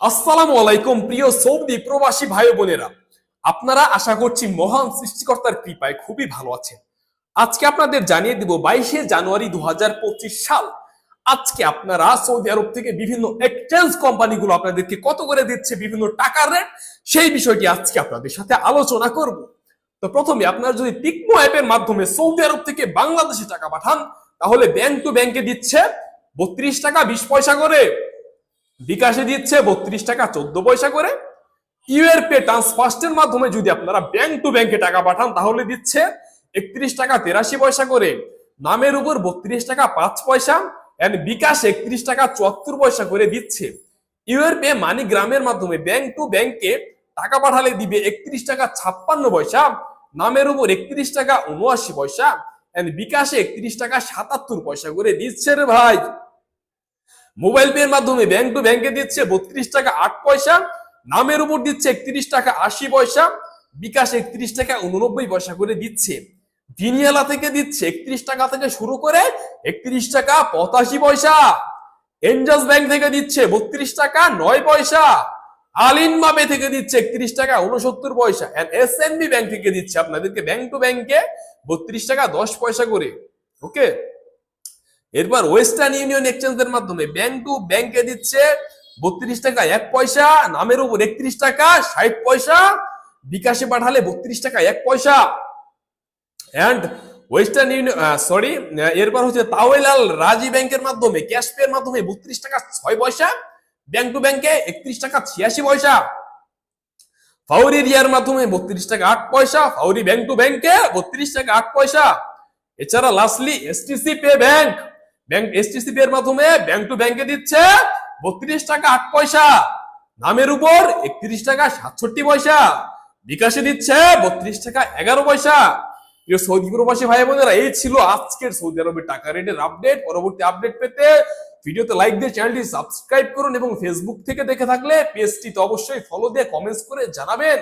আসসালামু আলাইকুম প্রিয় সৌদি প্রবাসী ভাই বোনেরা, আপনারা আশা করছি মহান সৃষ্টিকর্তার কৃপায় খুবই ভালো আছেন। আজকে আপনাদের জানিয়ে দিব 22শে জানুয়ারি 2025 সাল। আজকে আপনারা সৌদি আরব থেকে বিভিন্ন এক্সচেঞ্জ কোম্পানিগুলো আপনাদেরকে কত করে দিচ্ছে, বিভিন্ন টাকার রেট, সেই বিষয়টি আজকে আপনাদের সাথে আলোচনা করব। তো প্রথমে আপনারা যদি টিকমো অ্যাপের মাধ্যমে সৌদি আরব থেকে বাংলাদেশে টাকা পাঠান, তাহলে ব্যাংক টু ব্যাংকে দিচ্ছে 32 টাকা 20 পয়সা করে, বিকাশে দিচ্ছে 32 টাকা 14 পয়সা করে। ইউএর পে ট্রান্সফার্স্টের মাধ্যমে যদি আপনারা ব্যাংক টু ব্যাংকে টাকা পাঠান, তাহলে দিচ্ছে 31 টাকা 83 পয়সা করে, নামের উপর 32 টাকা 5 পয়সা, এন্ড বিকাশ 31 টাকা 74 পয়সা করে দিচ্ছে। ইউএর পে মানিগ্রামের মাধ্যমে ব্যাংক টু ব্যাংকে টাকা পাঠালে দিবে 31 টাকা 56 পয়সা, নামের উপর 31 টাকা 79 পয়সা, এন্ড বিকাশে 31 টাকা 77 পয়সা করে দিচ্ছে রে ভাই। মোবাইল পে এর মাধ্যমে ব্যাংক টু ব্যাংকে দিচ্ছে 32 টাকা 8 পয়সা, নামের উপর দিচ্ছে 31 টাকা 80 পয়সা, বিকাশ 31 টাকা 89 পয়সা করে দিচ্ছে। ভিনিয়ালা থেকে দিচ্ছে 31 টাকা থেকে শুরু করে 31 টাকা 85 পয়সা। এনজাস ব্যাংক থেকে দিচ্ছে 32 টাকা 9 পয়সা। আলিনমা পে থেকে দিচ্ছে 31 টাকা 69 পয়সা। এন্ড এসএনবি ব্যাংক থেকে দিচ্ছে আপনাদেরকে ব্যাংক টু ব্যাংকে 32 টাকা 10 পয়সা করে। ওকে, এরপর ওয়েস্টার্ন ইউনিয়ন এক্সচেঞ্জের মাধ্যমে ব্যাংক টু ব্যাংকে দিচ্ছে 32 টাকা 1 পয়সা, নামের উপর 31 টাকা 60 পয়সা, বিকাশে পাঠালে 32 টাকা 1 পয়সা। এন্ড ওয়েস্টার্ন ইউনিয়ন এরপর হচ্ছে তাওয়েলাল রাজি ব্যাংকের মাধ্যমে ক্যাশ পে এর মাধ্যমে 32 টাকা 6 পয়সা, ব্যাংক টু ব্যাংকে 31 টাকা 86 পয়সা। ফাউরি রিয়ার মাধ্যমে 32 টাকা 8 পয়সা, ফাউরি ব্যাংক টু ব্যাংকে 32 টাকা 8 পয়সা। এছাড়া lastly STC pay bank STC pay এর মাধ্যমে ব্যাংক টু ব্যাংকে দিচ্ছে 32 টাকা 8 পয়সা, নামের উপর 31 টাকা 67 পয়সা, বিকাশে দিচ্ছে 32 টাকা 11 পয়সা। প্রিয় সৌদি প্রবাসী ভাই বোনেরা, এই ছিল আজকের সৌদি আরবের টাকা রেটের আপডেট। পরবর্তী আপডেট পেতে ভিডিওতে লাইক দিয়ে চ্যানেলটি সাবস্ক্রাইব করুন, এবং ফেসবুক থেকে দেখে থাকলে পেজটি তো অবশ্যই ফলো দিয়ে কমেন্টস করে জানাবেন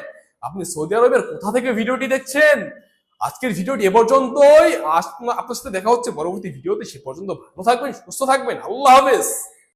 আপনি সৌদি আরবের কোথা থেকে ভিডিওটি দেখছেন। আজকের ভিডিওটি এ পর্যন্তই। আপনার সাথে দেখা হচ্ছে পরবর্তী ভিডিওতে। সে পর্যন্ত ভালো থাকবেন, সুস্থ থাকবেন। আল্লাহ হাফেজ।